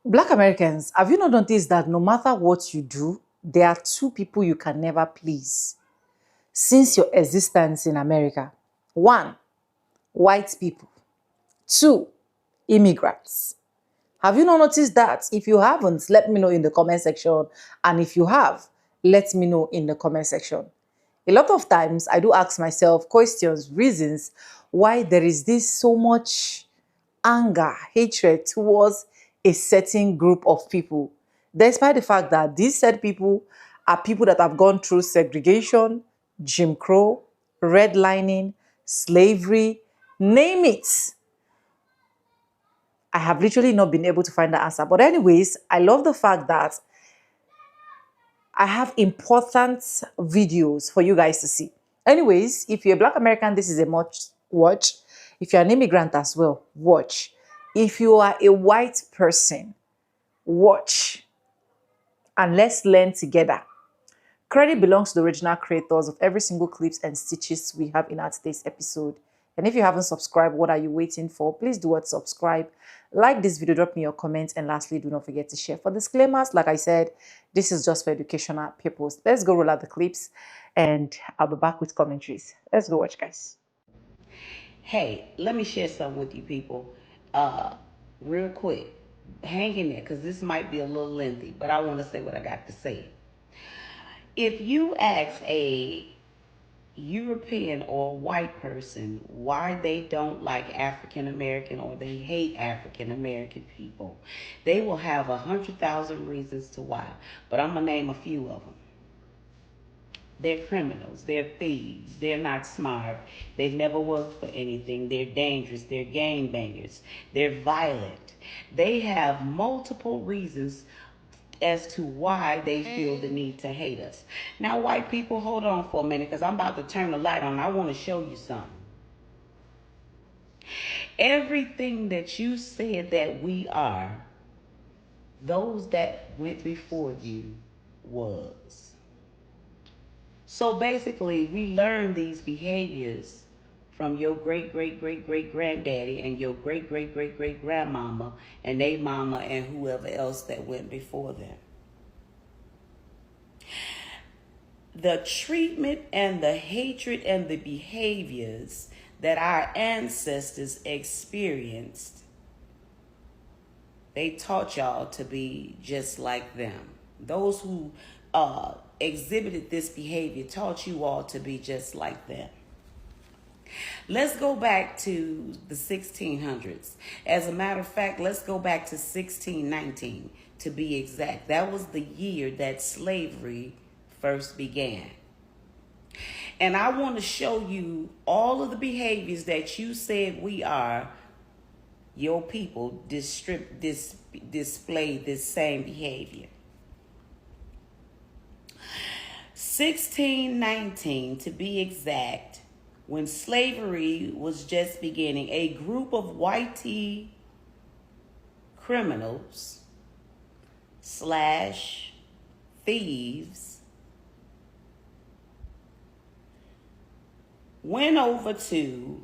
Black Americans, have you not noticed that no matter what you do, there are two people you can never please since your existence in America? One, white people. Two, immigrants. Have you not noticed that? If you haven't, let me know in the comment section. And if you have, let me know in the comment section. A lot of times, I do ask myself questions, reasons why there is this so much anger, hatred towards a certain group of people, despite the fact that these said people are people that have gone through segregation, Jim Crow, redlining, slavery, name it. I have literally not been able to find the answer. But anyways, I love the fact that I have important videos for you guys to see. Anyways, if you're a Black American, this is a must watch. If you're an immigrant as well, watch. If you are a white person, watch. And let's learn together. Credit belongs to the original creators of every single clips and stitches we have in our today's episode. And if you haven't subscribed, what are you waiting for? Please do what subscribe. Like this video, drop me your comments, and lastly, do not forget to share. For disclaimers, like I said, this is just for educational purpose. Let's go roll out the clips, and I'll be back with commentaries. Let's go watch, guys. Hey, let me share something with you people. Uh, Real quick. Hang in there because this might be a little lengthy, but I want to say what I got to say. If you ask a European or white person why they don't like African American or they hate African American people, they will have 100,000 reasons to why. But I'm gonna name a few of them. They're criminals. They're thieves. They're not smart. They've never worked for anything. They're dangerous. They're gangbangers. They're violent. They have multiple reasons as to why they feel the need to hate us. Now, white people, hold on for a minute because I'm about to turn the light on. I want to show you something. Everything that you said that we are, those that went before you was. So basically, we learn these behaviors from your great great great great granddaddy and your great great great great grandmama and they mama and whoever else that went before them. The treatment and the hatred and the behaviors that our ancestors experienced, they taught y'all to be just like them. Those who exhibited this behavior taught you all to be just like them. Let's go back to the 1600s. As a matter of fact, let's go back to 1619 to be exact. That was the year that slavery first began. And I want to show you all of the behaviors that you said we are, your people display this same behavior. 1619 to be exact, when slavery was just beginning, a group of whitey criminals / thieves went over to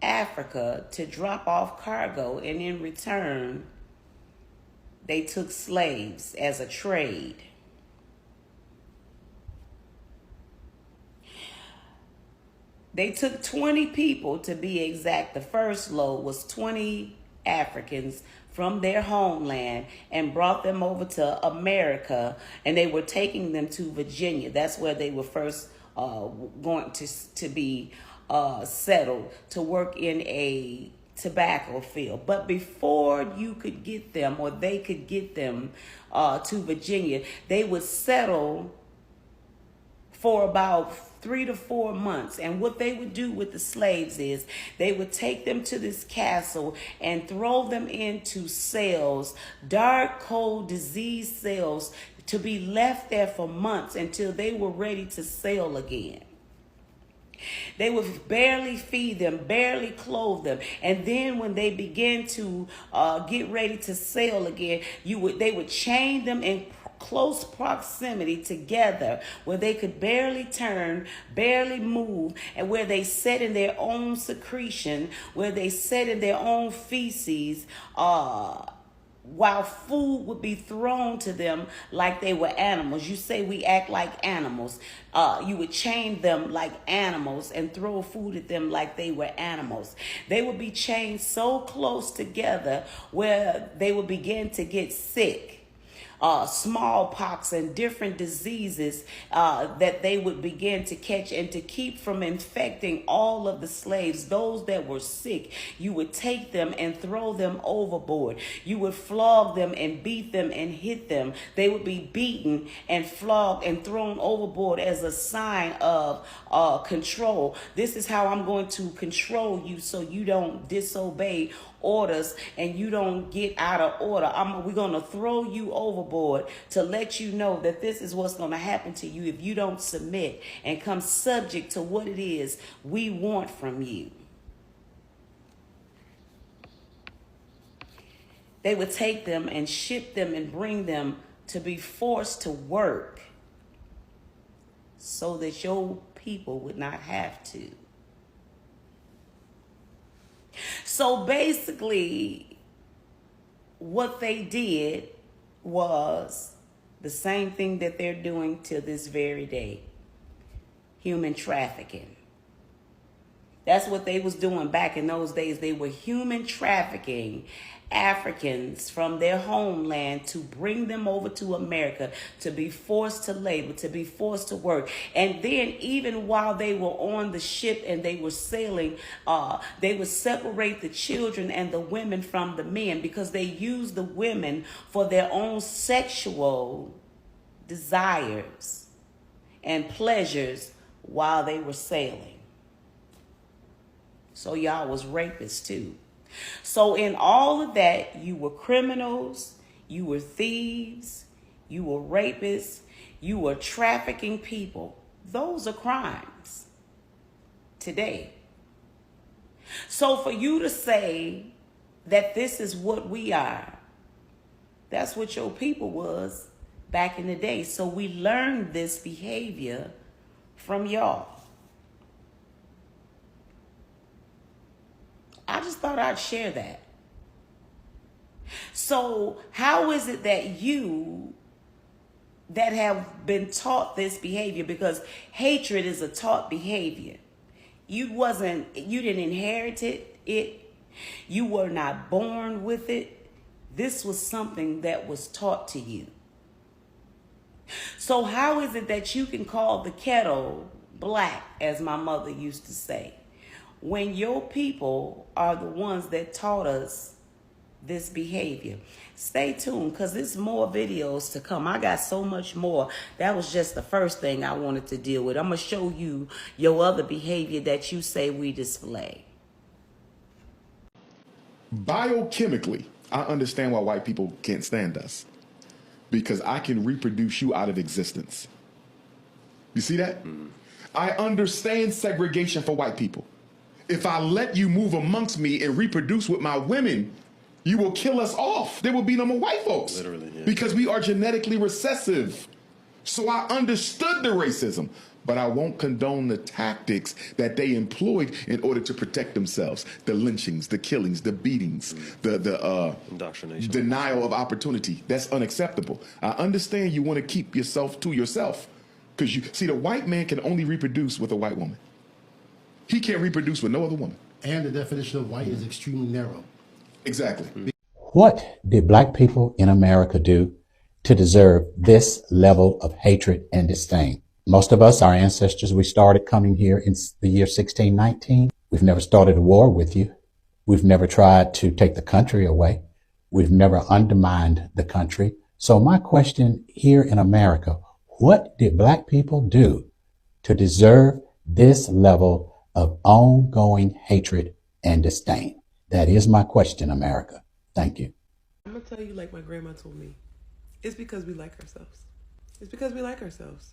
Africa to drop off cargo, and in return, they took slaves as a trade. They took 20 people to be exact. The first load was 20 Africans from their homeland and brought them over to America, and they were taking them to Virginia. That's where they were first going to be settled to work in a tobacco field. But before you could get them or they could get them to Virginia, they would settle for about 3 to 4 months. And what they would do with the slaves is they would take them to this castle and throw them into cells, dark, cold, diseased cells, to be left there for months until they were ready to sail again. They would barely feed them, barely clothe them. And then when they began to get ready to sail again, they would chain them in close proximity together where they could barely turn, barely move, and where they sat in their own secretion, where they sat in their own feces, while food would be thrown to them like they were animals. You say we act like animals. You would chain them like animals and throw food at them like they were animals. They would be chained so close together where they would begin to get sick. Smallpox and different diseases that they would begin to catch, and to keep from infecting all of the slaves, those that were sick, you would take them and throw them overboard. You would flog them and beat them and hit them. They would be beaten and flogged and thrown overboard as a sign of control. This is how I'm going to control you so you don't disobey orders and you don't get out of order. We're going to throw you overboard to let you know that this is what's going to happen to you if you don't submit and come subject to what it is we want from you. They would take them and ship them and bring them to be forced to work so that your people would not have to. So basically, what they did was the same thing that they're doing to this very day. Human trafficking. That's what they was doing back in those days. They were human trafficking Africans from their homeland to bring them over to America to be forced to labor, to be forced to work. And then even while they were on the ship and they were sailing, they would separate the children and the women from the men because they used the women for their own sexual desires and pleasures while they were sailing. So y'all was rapists too. So in all of that, you were criminals, you were thieves, you were rapists, you were trafficking people. Those are crimes today. So for you to say that this is what we are, that's what your people was back in the day. So we learned this behavior from y'all. I just thought I'd share that. So how is it that you that have been taught this behavior, because hatred is a taught behavior. You didn't inherit it. You were not born with it. This was something that was taught to you. So how is it that you can call the kettle black, as my mother used to say, when your people are the ones that taught us this behavior? Stay tuned, because there's more videos to come. I got so much more. That was just the first thing I wanted to deal with. I'm going to show you your other behavior that you say we display. Biochemically, I understand why white people can't stand us, because I can reproduce you out of existence. You see that? I understand segregation for white people. If I let you move amongst me and reproduce with my women, you will kill us off. There will be no more white folks. Literally, yeah. Because we are genetically recessive. So I understood the racism, but I won't condone the tactics that they employed in order to protect themselves. The lynchings, the killings, the beatings, the indoctrination, denial of opportunity. That's unacceptable. I understand you want to keep yourself to yourself, because you see, the white man can only reproduce with a white woman. He can't reproduce with no other woman. And the definition of white is extremely narrow. Exactly. What did black people in America do to deserve this level of hatred and disdain? Most of us, our ancestors, we started coming here in the year 1619. We've never started a war with you. We've never tried to take the country away. We've never undermined the country. So my question here in America, what did black people do to deserve this level of ongoing hatred and disdain? That is my question, America. Thank you. I'm going to tell you like my grandma told me. It's because we like ourselves. It's because we like ourselves.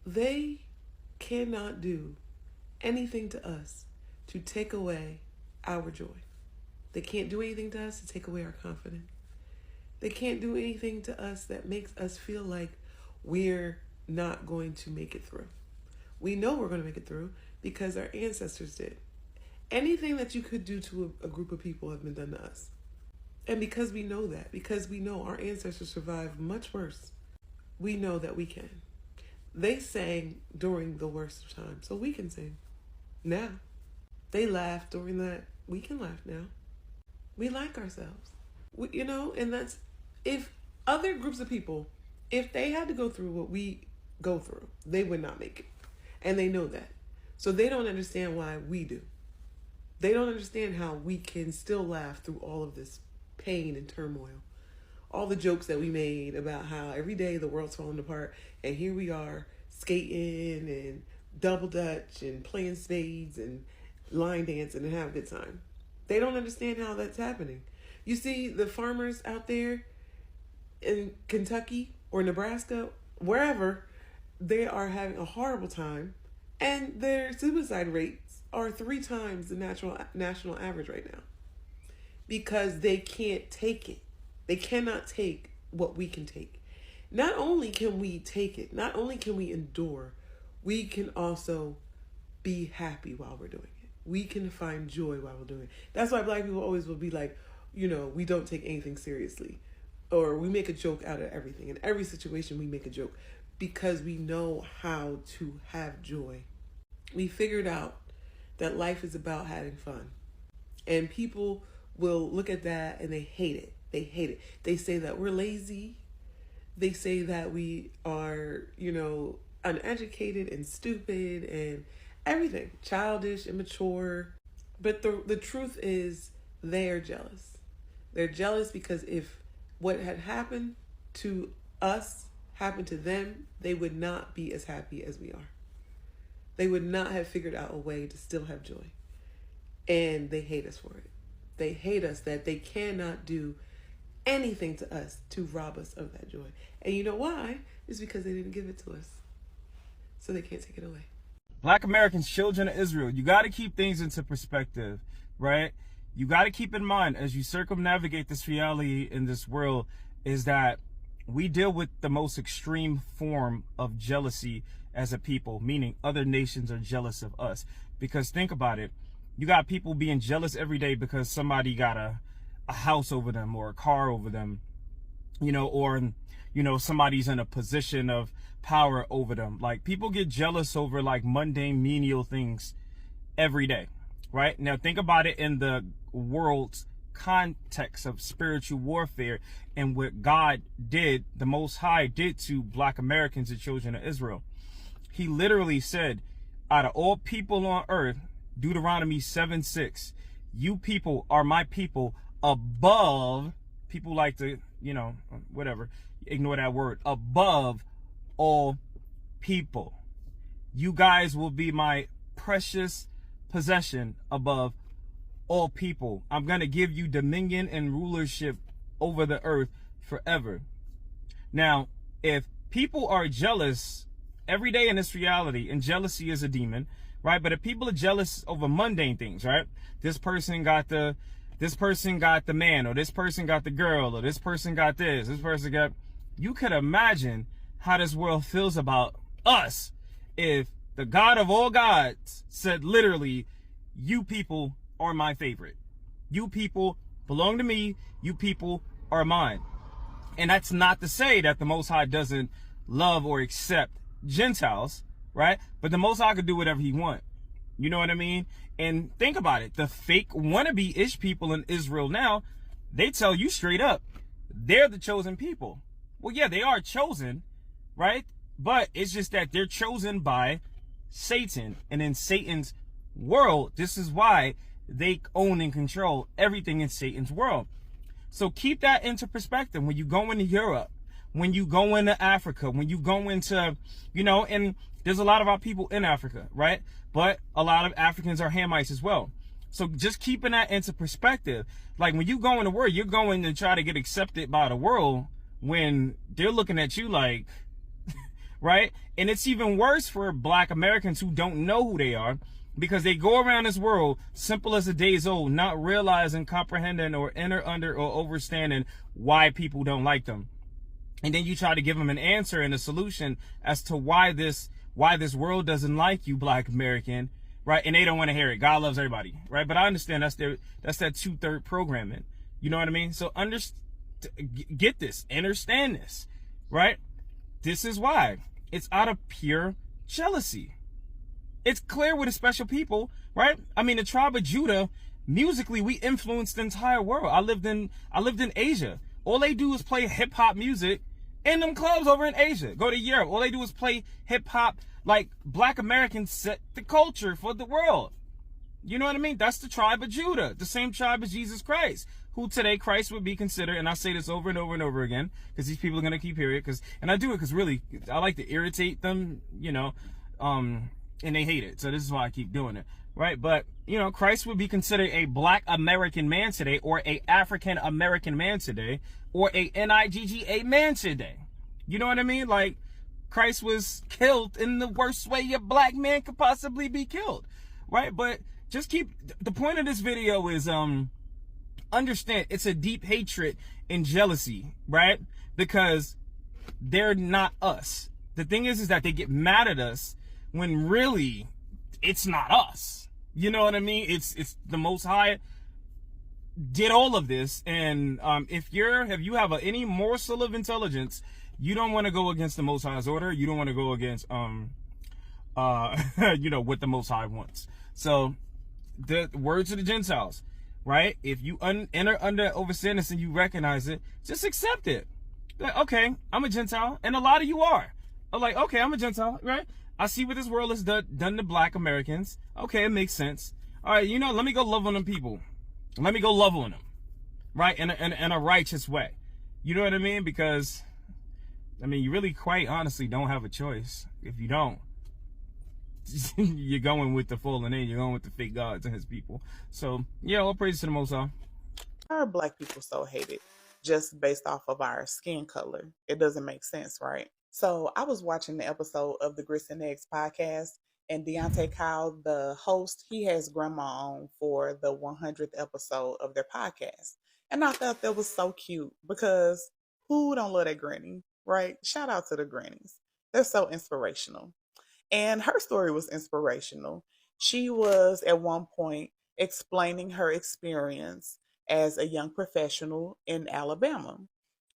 They cannot do anything to us to take away our joy. They can't do anything to us to take away our confidence. They can't do anything to us that makes us feel like we're not going to make it through. We know we're going to make it through because our ancestors did. Anything that you could do to a group of people have been done to us. And because we know that, because we know our ancestors survived much worse, we know that we can. They sang during the worst of times, so we can sing now. They laughed during that. We can laugh now. We like ourselves. And that's, if other groups of people, if they had to go through what we go through, they would not make it. And they know that. So they don't understand why we do. They don't understand how we can still laugh through all of this pain and turmoil. All the jokes that we made about how every day the world's falling apart, and here we are skating and double dutch and playing spades and line dancing and have a good time. They don't understand how that's happening. You see the farmers out there in Kentucky or Nebraska, wherever, they are having a horrible time, and their suicide rates are 3 times the national average right now, because they can't take it. They cannot take what we can take. Not only can we take it, not only can we endure, we can also be happy while we're doing it. We can find joy while we're doing it. That's why Black people always will be like, we don't take anything seriously. Or we make a joke out of everything. In every situation, we make a joke because we know how to have joy. We figured out that life is about having fun. And people will look at that and they hate it. They hate it. They say that we're lazy. They say that we are, uneducated and stupid and everything. Childish, immature. But the truth is, they're jealous. They're jealous because if what had happened to us happened to them, they would not be as happy as we are. They would not have figured out a way to still have joy. And they hate us for it. They hate us that they cannot do anything to us to rob us of that joy. And you know why? It's because they didn't give it to us. So they can't take it away. Black Americans, children of Israel, you got to keep things into perspective, right? You got to keep in mind as you circumnavigate this reality in this world is that we deal with the most extreme form of jealousy as a people, meaning other nations are jealous of us. Because think about it. You got people being jealous every day because somebody got a house over them or a car over them, or, somebody's in a position of power over them. Like, people get jealous over like mundane, menial things every day, right? Now think about it in the world's context of spiritual warfare and what God did, the Most High did to Black Americans and children of Israel. He literally said, out of all people on earth, Deuteronomy 7:6, you people are my people above, people like to, whatever, ignore that word, above all people. You guys will be my precious possession above all people. I'm going to give you dominion and rulership over the earth forever. Now, if people are jealous every day in this reality, and jealousy is a demon, right? But if people are jealous over mundane things, right? This person got the man, or this person got the girl, or this person got this person got, you could imagine how this world feels about us if the God of all gods said literally, you people are my favorite. You people belong to me. You people are mine. And that's not to say that the Most High doesn't love or accept Gentiles, right? But the Most High could do whatever he wants. You know what I mean? And think about it. The fake wannabe-ish people in Israel now, they tell you straight up, they're the chosen people. Well, yeah, they are chosen, right? But it's just that they're chosen by Satan. And in Satan's world, this is why they own and control everything in Satan's world. So keep that into perspective when you go into Europe, when you go into Africa, when you go into, and there's a lot of our people in Africa, right? But a lot of Africans are Hamites as well. So just keeping that into perspective, like when you go in the world, you're going to try to get accepted by the world when they're looking at you like, right? And it's even worse for Black Americans who don't know who they are, because they go around this world simple as a day's old, not realizing, comprehending, or under or understanding why people don't like them. And then you try to give them an answer and a solution as to why this world doesn't like you, Black American, right? And they don't want to hear it. God loves everybody, right? But I understand that's that 2/3 programming. You know what I mean? So get this, understand this, right? This is why. It's out of pure jealousy. It's clear with the special people, right? I mean, the tribe of Judah, musically, we influenced the entire world. I lived in Asia. All they do is play hip hop music in them clubs over in Asia. Go to Europe. All they do is play hip hop. Like, black Americans set the culture for the world. You know what I mean? That's the tribe of Judah, the same tribe as Jesus Christ, who today Christ would be considered. And I say this over and over and over again, because these people are going to keep hearing it. And I do it because really, I like to irritate them, you know, and they hate it. So this is why I keep doing it, right? But, you know, Christ would be considered a black American man today, or a African American man today, or a NIGGA man today. You know what I mean? Like, Christ was killed in the worst way a black man could possibly be killed, right? But just keep, the point of this video is, understand it's a deep hatred and jealousy, right? Because they're not us. The thing is that they get mad at us when really it's not us. You know what I mean? It's the Most High did all of this. And if you have any morsel of intelligence, you don't want to go against the Most High's order. You don't want to go against you know, what the Most High wants. So the words of the Gentiles, right? If you enter under overstanding and you recognize it, just accept it. Like, okay, I'm a Gentile, and a lot of you are. I'm like, okay, I'm a Gentile, right? I see what this world has done to black Americans. Okay, it makes sense. All right, you know, let me go love on them people. Let me go love on them, right? In a righteous way. You know what I mean? Because, I mean, you really quite honestly don't have a choice. If you don't, you're going with the fallen angel. You're going with the fake gods and his people. So, yeah, all praise to the Most High. Why are black people so hated just based off of our skin color? It doesn't make sense, right? So I was watching the episode of the Grits and Eggs podcast, and Deontay Kyle, the host, he has grandma on for the 100th episode of their podcast. And I thought that was so cute because who don't love that granny, right? Shout out to the grannies. They're so inspirational. And her story was inspirational. She was at one point explaining her experience as a young professional in Alabama.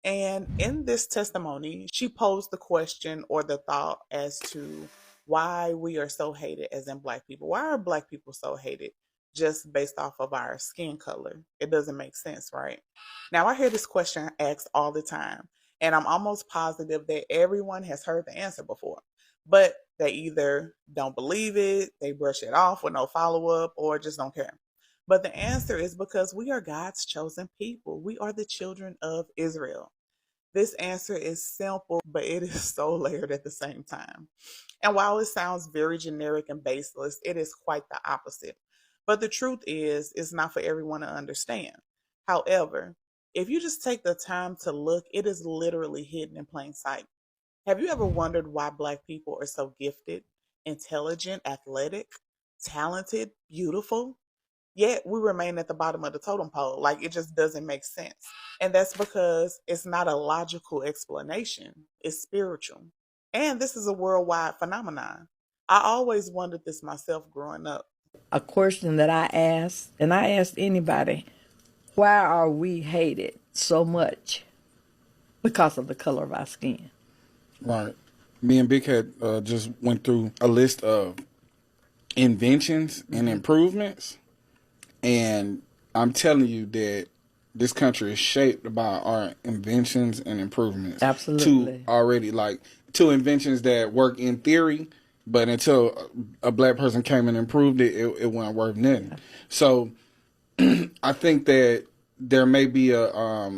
And in this testimony, she posed the question or the thought as to why we are so hated as in black people. Why are black people so hated just based off of our skin color? It doesn't make sense, right? Now, I hear this question asked all the time, and I'm almost positive that everyone has heard the answer before, but they either don't believe it, they brush it off with no follow up, or just don't care. But the answer is because we are God's chosen people. We are the children of Israel. This answer is simple, but it is so layered at the same time. And while it sounds very generic and baseless, it is quite the opposite. But the truth is, it's not for everyone to understand. However, if you just take the time to look, it is literally hidden in plain sight. Have you ever wondered why black people are so gifted, intelligent, athletic, talented, beautiful? Yet we remain at the bottom of the totem pole. Like, it just doesn't make sense. And that's because it's not a logical explanation, it's spiritual. And this is a worldwide phenomenon. I always wondered this myself growing up. A question that I asked, and I asked anybody, why are we hated so much? Because of the color of our skin. Right. Me and Big Head just went through a list of inventions and improvements. And I'm telling you that this country is shaped by our inventions and improvements. Absolutely. Two inventions that work in theory, but until a black person came and improved it, it wasn't worth nothing. Yeah. So I think that there may be a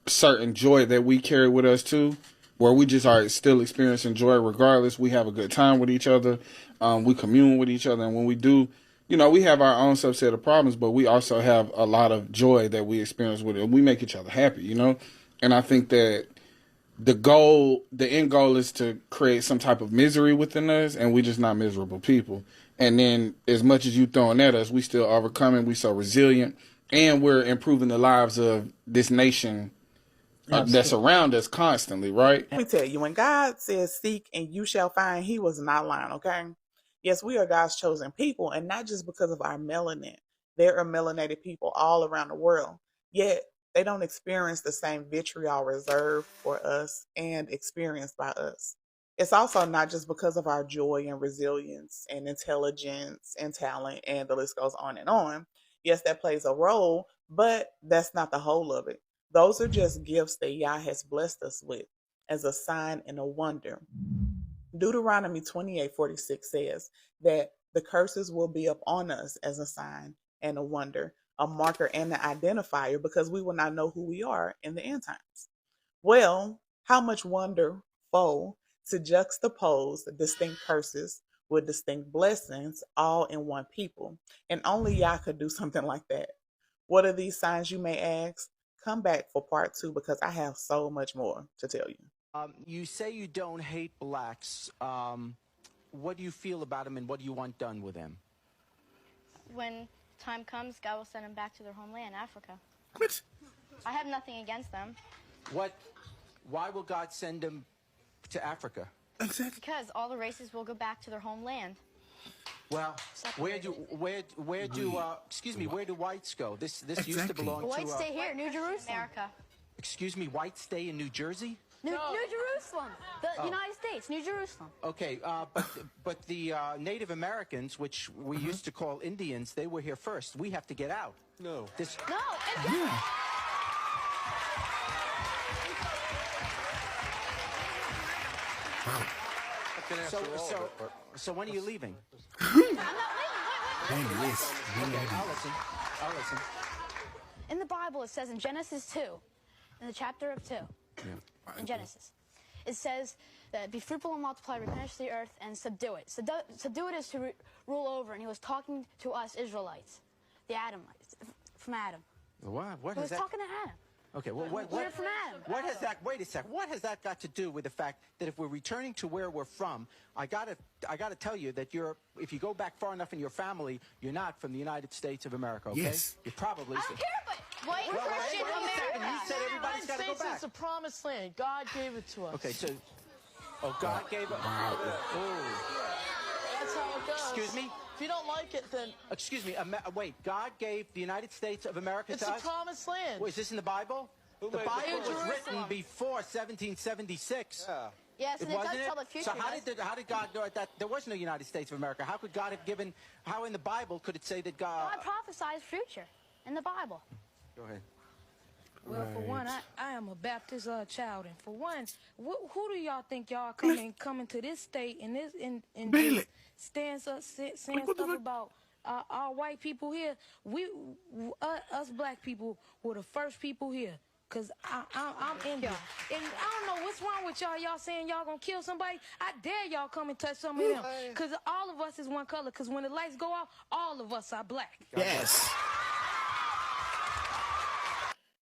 certain joy that we carry with us too, where we just are still experiencing joy regardless. We have a good time with each other. We commune with each other. And when we do, you know, we have our own subset of problems, but we also have a lot of joy that we experience with it. And we make each other happy, you know? And I think that the end goal is to create some type of misery within us, and we're just not miserable people. And then as much as you throwing at us, we still overcoming. We so resilient, and we're improving the lives of this nation that's around us constantly, right? Let me tell you, when God says seek and you shall find, he was not lying, okay? Yes, we are God's chosen people, and not just because of our melanin. There are melanated people all around the world. yet they don't experience the same vitriol reserved for us and experienced by us. It's also not just because of our joy and resilience and intelligence and talent, and the list goes on and on. Yes, that plays a role, but that's not the whole of it. Those are just gifts that Yah has blessed us with as a sign and a wonder. Deuteronomy 28:46 says that the curses will be upon us as a sign and a wonder, a marker and an identifier, because we will not know who we are in the end times. Well, how much wonderful to juxtapose distinct curses with distinct blessings all in one people. And only Yah could do something like that. What are these signs, you may ask? Come back for part 2 because I have so much more to tell you. You say you don't hate blacks. What do you feel about them and what do you want done with them? When time comes, God will send them back to their homeland, Africa. What? I have nothing against them. Why will God send them to Africa? Exactly. Because all the races will go back to their homeland. Well, where do whites go? This used to belong to Whites stay here, New Jerusalem, America. Excuse me, whites stay in New Jersey? New Jerusalem, the United States, New Jerusalem. Okay, but the Native Americans, which we used to call Indians, they were here first. We have to get out. No. So when are you leaving? I'm not leaving. I'll listen. In the Bible, it says in Genesis 2, in the chapter of 2, in Genesis, it says that be fruitful and multiply, replenish the earth, and subdue it. Subdue it is to rule over, and he was talking to us Israelites, the Adamites, from Adam. What? He was talking to Adam. Okay, well, We're from Adam. what has that? Wait a sec. What has that got to do with the fact that if we're returning to where we're from, I gotta tell you that if you go back far enough in your family, you're not from the United States of America. Okay? Yes. You're probably. I don't care, but white Christian America. You said everybody's got to go back. It's a promised land. God gave it to us. Okay, so. Oh, God gave it. Wow. That's how it goes. Excuse me. If you don't like it, then Excuse me. Wait. God gave the United States of America it's to a us? promised land. Wait, is this in the Bible? The Bible was written before 1776. Yes, and it does tell the future. So how did God know that there was no United States of America? How could God have given? How in the Bible could it say that God? God prophesies future in the Bible. Go ahead. Well, for one, I am a Baptist child, and for one, who do y'all think y'all coming to this state and this saying stuff about our white people here? Us black people were the first people here. Cause I'm Indian, and I don't know what's wrong with y'all. Y'all saying y'all gonna kill somebody? I dare y'all come and touch some of them. Cause all of us is one color. Cause when the lights go off, all of us are black. Yes.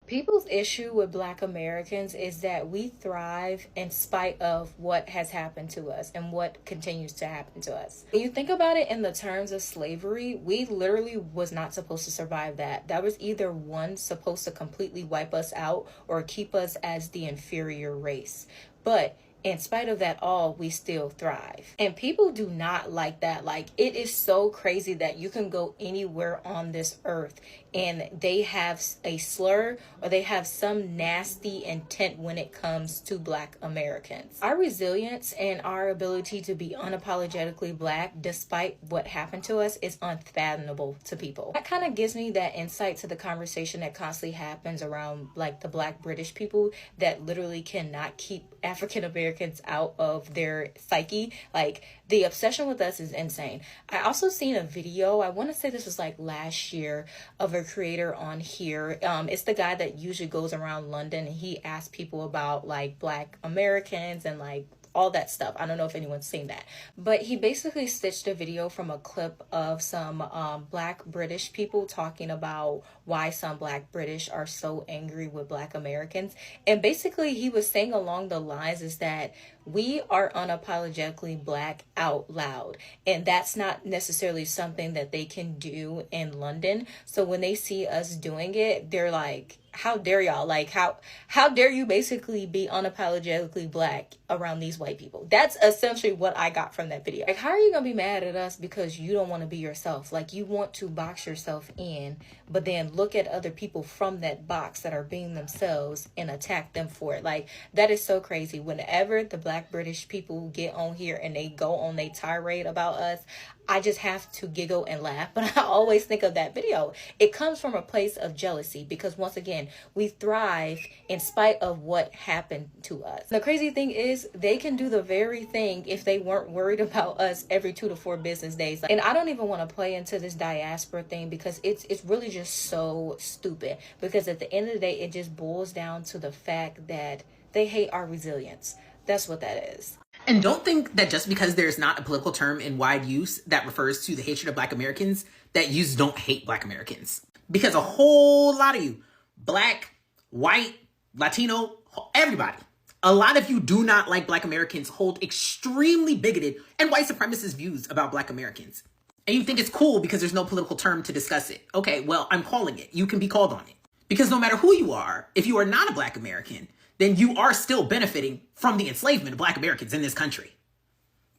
People's issue with Black Americans is that we thrive in spite of what has happened to us and what continues to happen to us. When you think about it in the terms of slavery, we literally was not supposed to survive that. That was either one supposed to completely wipe us out or keep us as the inferior race. But in spite of that all, we still thrive. And people do not like that. Like, it is so crazy that you can go anywhere on this earth and they have a slur or they have some nasty intent when it comes to Black Americans. Our resilience and our ability to be unapologetically Black despite what happened to us is unfathomable to people. That kind of gives me that insight to the conversation that constantly happens around like the Black British people that literally cannot keep African Americans out of their psyche. Like, the obsession with us is insane. I also seen a video, I want to say this was like last year, of a creator on here. It's the guy that usually goes around London and he asks people about like Black Americans and like all that stuff. I don't know if anyone's seen that, but he basically stitched a video from a clip of some Black British people talking about why some Black British are so angry with Black Americans. And basically he was saying along the lines is that we are unapologetically Black out loud. And that's not necessarily something that they can do in London. So when they see us doing it, they're like, how dare y'all? Like, how dare you basically be unapologetically black around these white people? That's essentially what I got from that video. Like, how are you gonna be mad at us because you don't want to be yourself? Like, you want to box yourself in, but then look at other people from that box that are being themselves and attack them for it. Like, that is so crazy. Whenever the Black British people get on here and they go on a tirade about us, I just have to giggle and laugh. But I always think of that video. It comes from a place of jealousy because, once again, we thrive in spite of what happened to us. The crazy thing is, they can do the very thing if they weren't worried about us every 2 to 4 business days. And I don't even want to play into this diaspora thing because it's really just so stupid. Because at the end of the day, it just boils down to the fact that they hate our resilience. That's what that is. And don't think that just because there's not a political term in wide use that refers to the hatred of Black Americans, that you don't hate Black Americans. Because a whole lot of you, Black, white, Latino, everybody, a lot of you do not like Black Americans, hold extremely bigoted and white supremacist views about Black Americans. And you think it's cool because there's no political term to discuss it. Okay, well, I'm calling it. You can be called on it. Because no matter who you are, if you are not a Black American, then you are still benefiting from the enslavement of Black Americans in this country.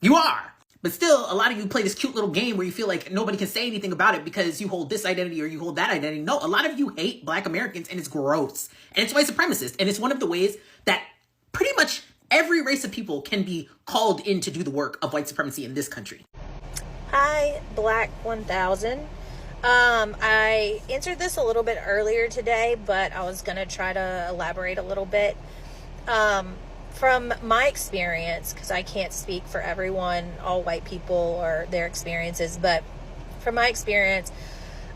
You are. But still, a lot of you play this cute little game where you feel like nobody can say anything about it because you hold this identity or you hold that identity. No, a lot of you hate Black Americans, and it's gross. And it's white supremacist. And it's one of the ways that pretty much every race of people can be called in to do the work of white supremacy in this country. Hi, Black 1000. I answered this a little bit earlier today, but I was going to try to elaborate a little bit. From my experience, because I can't speak for everyone, all white people or their experiences, but from my experience,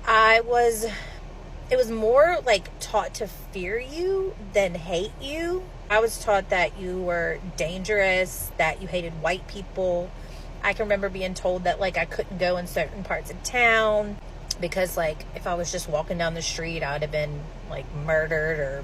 it was more like taught to fear you than hate you. I was taught that you were dangerous, that you hated white people. I can remember being told that like I couldn't go in certain parts of town because like if I was just walking down the street, I would have been like murdered or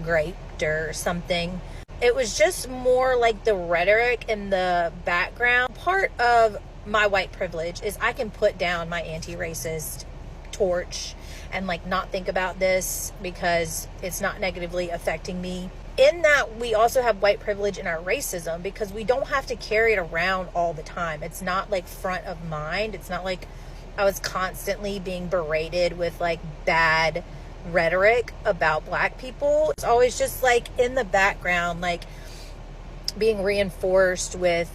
raped or something. It was just more like the rhetoric in the background. Part of my white privilege is I can put down my anti-racist torch and like not think about this because it's not negatively affecting me. In that, we also have white privilege in our racism because we don't have to carry it around all the time. It's not like front of mind. It's not like I was constantly being berated with like bad rhetoric about Black people. It's always just like in the background, like being reinforced with,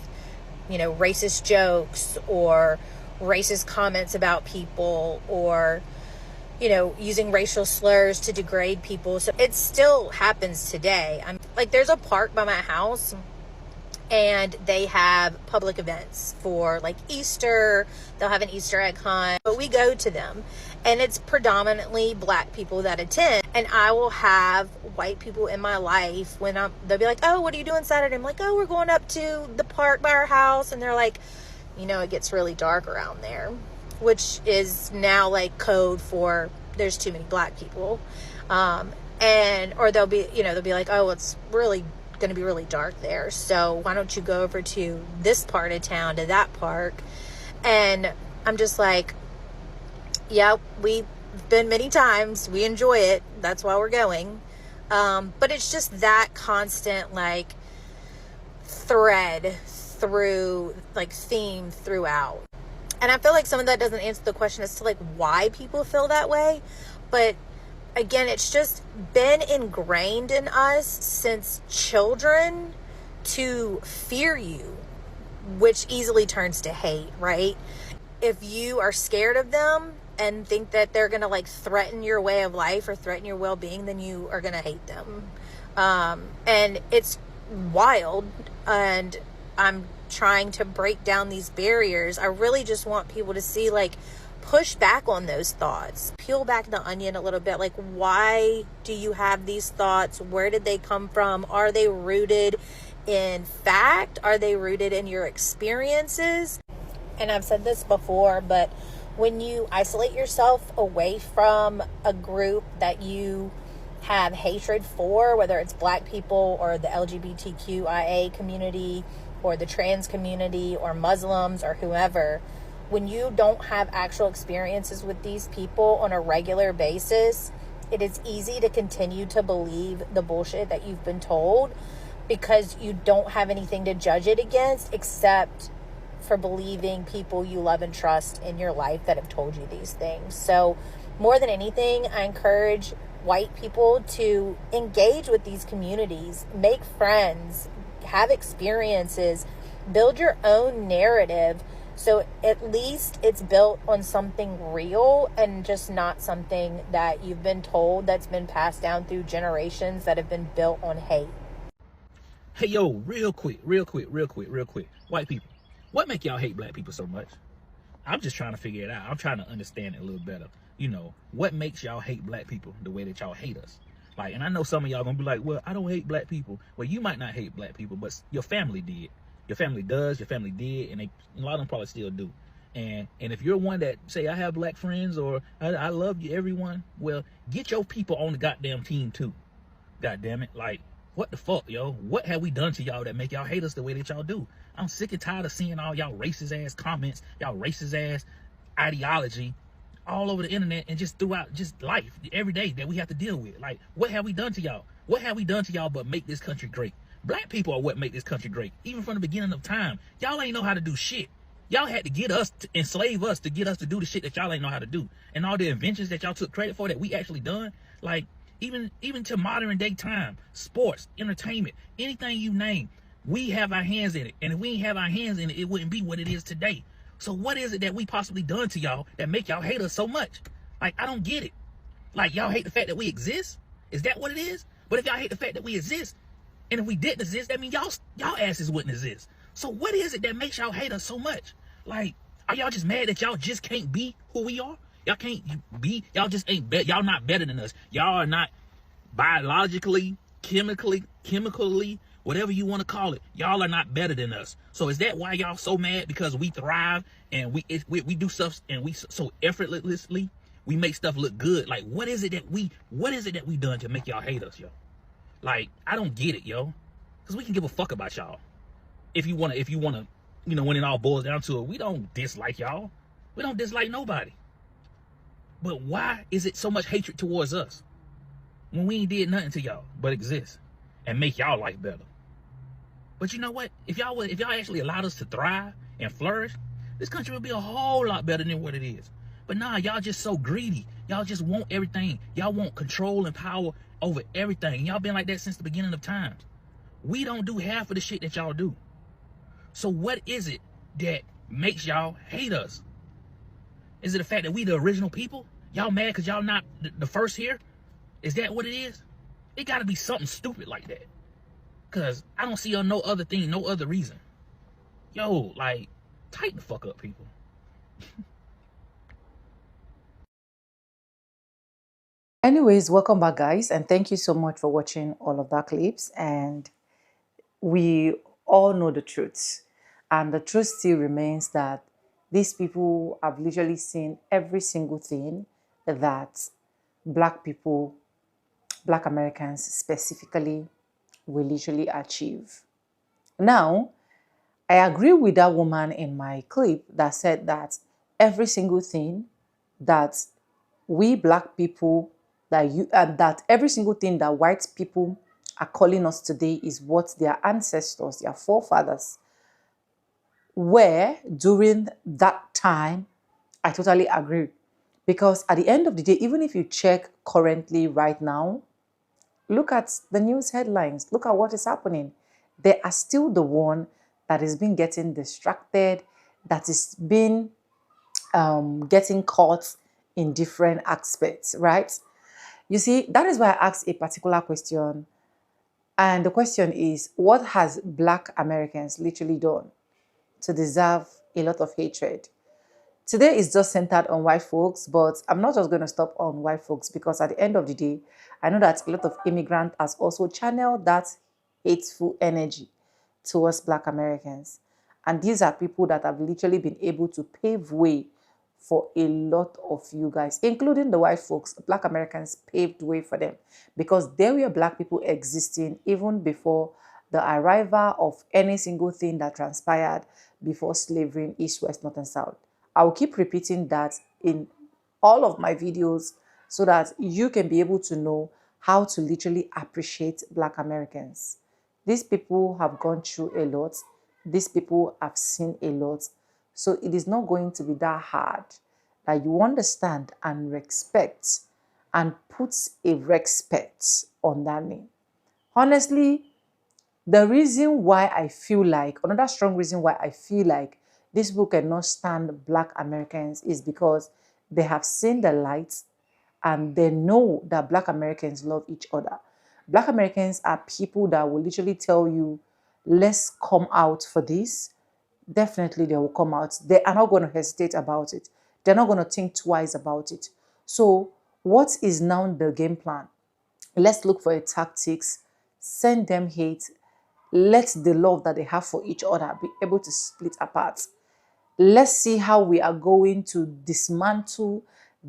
you know, racist jokes or racist comments about people or, you know, using racial slurs to degrade people. So it still happens today. I'm like, there's a park by my house and they have public events for like Easter. They'll have an Easter egg hunt, but we go to them and it's predominantly Black people that attend. And I will have white people in my life when they'll be like, oh, what are you doing Saturday? I'm like, oh, we're going up to the park by our house. And they're like, you know, it gets really dark around there, which is now like code for there's too many Black people. Or they'll be like, oh, it's really going to be really dark there. So why don't you go over to this part of town, to that park? And I'm just like, yeah, we've been many times. We enjoy it. That's why we're going. But it's just that constant like thread through like theme throughout. And I feel like some of that doesn't answer the question as to like why people feel that way. But again, it's just been ingrained in us since children to fear you, which easily turns to hate, right? If you are scared of them and think that they're going to like threaten your way of life or threaten your well-being, then you are going to hate them. And it's wild. And I'm trying to break down these barriers. I really just want people to see like push back on those thoughts, peel back the onion a little bit. Like, why do you have these thoughts? Where did they come from? Are they rooted in fact? Are they rooted in your experiences? And I've said this before, but when you isolate yourself away from a group that you have hatred for, whether it's Black people or the LGBTQIA community or the trans community or Muslims or whoever, when you don't have actual experiences with these people on a regular basis, it is easy to continue to believe the bullshit that you've been told because you don't have anything to judge it against except for believing people you love and trust in your life that have told you these things. So more than anything, I encourage white people to engage with these communities, make friends, have experiences, build your own narrative, so at least it's built on something real and just not something that you've been told that's been passed down through generations that have been built on hate. Hey, yo, real quick. White people, what make y'all hate black people so much? I'm just trying to figure it out. I'm trying to understand it a little better. You know, what makes y'all hate black people the way that y'all hate us? Like, and I know some of y'all gonna be like, well, I don't hate black people. Well, you might not hate black people, but your family did. Your family does, your family did, and a lot of them probably still do. And if you're one that say, I have black friends or I love you, everyone, well, get your people on the goddamn team too. God damn it. Like, what the fuck, yo? What have we done to y'all that make y'all hate us the way that y'all do? I'm sick and tired of seeing all y'all racist ass comments, y'all racist ass ideology all over the internet and just throughout just life every day that we have to deal with. Like, what have we done to y'all? What have we done to y'all but make this country great? Black people are what make this country great. Even from the beginning of time, y'all ain't know how to do shit. Y'all had to get us, to enslave us to get us to do the shit that y'all ain't know how to do. And all the inventions that y'all took credit for that we actually done, like, even to modern day time, sports, entertainment, anything you name, we have our hands in it. And if we ain't have our hands in it, it wouldn't be what it is today. So what is it that we possibly done to y'all that make y'all hate us so much? Like, I don't get it. Like, y'all hate the fact that we exist? Is that what it is? But if y'all hate the fact that we exist, and if we didn't exist, that means y'all asses wouldn't exist. So what is it that makes y'all hate us so much? Like, are y'all just mad that y'all just can't be who we are? Y'all can't be, y'all just ain't, y'all not better than us. Y'all are not biologically, chemically, whatever you want to call it. Y'all are not better than us. So is that why y'all so mad? Because we thrive and we do stuff and we so effortlessly, we make stuff look good. Like, what is it that we done to make y'all hate us, yo? Like, I don't get it, yo. Because we can give a fuck about y'all. If you wanna, you know, when it all boils down to it, we don't dislike y'all. We don't dislike nobody. But why is it so much hatred towards us when we ain't did nothing to y'all but exist and make y'all life better? But you know what? If y'all actually allowed us to thrive and flourish, this country would be a whole lot better than what it is. But nah, y'all just so greedy. Y'all just want everything. Y'all want control and power over everything. Y'all been like that since the beginning of times. We don't do half of the shit that y'all do. So what is it that makes y'all hate us? Is it the fact that we the original people? Y'all mad because y'all not the first here? Is that what it is? It got to be something stupid like that. Because I don't see no other thing, no other reason. Yo, like, tighten the fuck up, people. Anyways, welcome back, guys, and thank you so much for watching all of that clips. And we all know the truth, and the truth still remains that these people have literally seen every single thing that black people, black Americans specifically, will literally achieve. Now, I agree with that woman in my clip that said that every single thing that we black people, that every single thing that white people are calling us today is what their ancestors, their forefathers were during that time. I totally agree. Because at the end of the day, even if you check currently right now, look at the news headlines, look at what is happening. They are still the one that is being getting distracted, that is being getting caught in different aspects, right? You see, that is why I asked a particular question. And the question is, what has black Americans literally done to deserve a lot of hatred? Today is just centered on white folks, but I'm not just going to stop on white folks because at the end of the day, I know that a lot of immigrants has also channeled that hateful energy towards black Americans. And these are people that have literally been able to pave way for a lot of you guys, including the white folks. Black Americans paved way for them because there were black people existing even before the arrival of any single thing that transpired before slavery in East, West, North, and South. I will keep repeating that in all of my videos so that you can be able to know how to literally appreciate Black Americans. These people have gone through a lot. These people have seen a lot. So it is not going to be that hard that you understand and respect and put a respect on that name. Honestly, the reason why I feel like, another strong reason why I feel like these people cannot stand Black Americans is because they have seen the light and they know that Black Americans love each other. Black Americans are people that will literally tell you, let's come out for this. Definitely they will come out. They are not going to hesitate about it. They're not going to think twice about it. So what is now the game plan? Let's look for a tactics, send them hate, let the love that they have for each other be able to split apart. Let's see how we are going to dismantle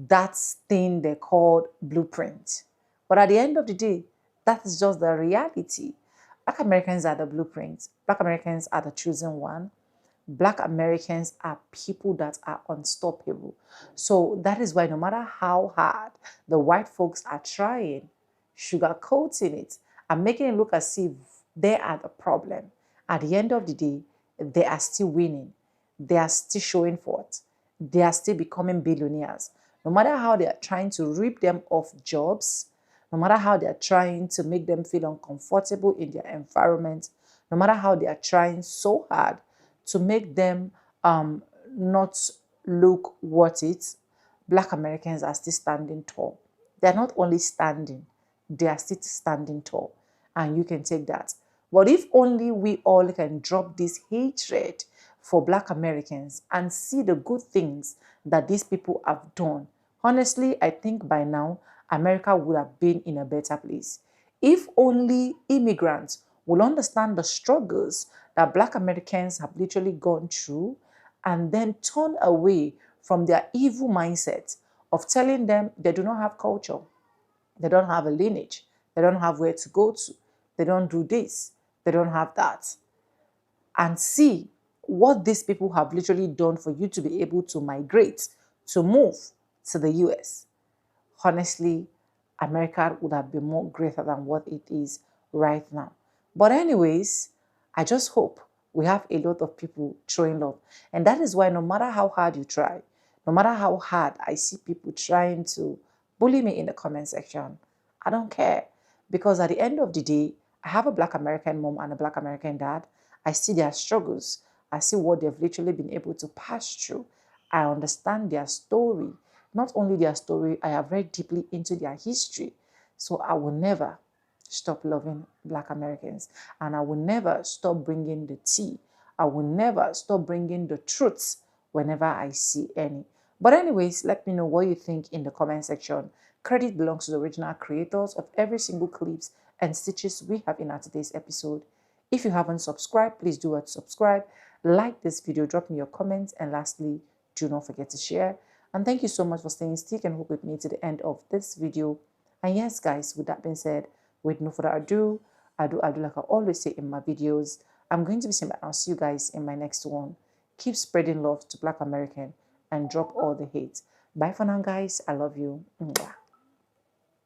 that thing they called blueprint. But at the end of the day, that is just the reality. Black Americans are the blueprint. Black Americans are the chosen one. Black Americans are people that are unstoppable. So that is why no matter how hard the white folks are trying, sugarcoating it, and making it look as if they are the problem, at the end of the day, they are still winning. They are still showing forth. They are still becoming billionaires. No matter how they are trying to rip them off jobs, no matter how they are trying to make them feel uncomfortable in their environment, no matter how they are trying so hard to make them not look worth it, Black Americans are still standing tall. They are not only standing, they are still standing tall. And you can take that. But if only we all can drop this hatred for Black Americans and see the good things that these people have done, honestly, I think by now, America would have been in a better place. If only immigrants will understand the struggles that Black Americans have literally gone through and then turn away from their evil mindset of telling them they do not have culture, they don't have a lineage, they don't have where to go to, they don't do this, they don't have that, and see what these people have literally done for you to be able to migrate, to move to the US. Honestly, America would have been more greater than what it is right now. But anyways, I just hope we have a lot of people showing love. And that is why no matter how hard you try, no matter how hard I see people trying to bully me in the comment section, I don't care. Because at the end of the day, I have a Black American mom and a Black American dad. I see their struggles. I see what they've literally been able to pass through. I understand their story. Not only their story, I have read deeply into their history. So I will never stop loving Black Americans. And I will never stop bringing the tea. I will never stop bringing the truths whenever I see any. But anyways, let me know what you think in the comment section. Credit belongs to the original creators of every single clips and stitches we have in our today's episode. If you haven't subscribed, please do subscribe. Like this video, drop me your comments, and lastly, do not forget to share. And thank you so much for staying stick and hook with me to the end of this video. And yes, guys, with that being said, with no further ado, I do like I always say in my videos, I'm going to be saying that I'll see you guys in my next one. Keep spreading love to Black American and drop all the hate. Bye for now, guys. I love you. Mwah.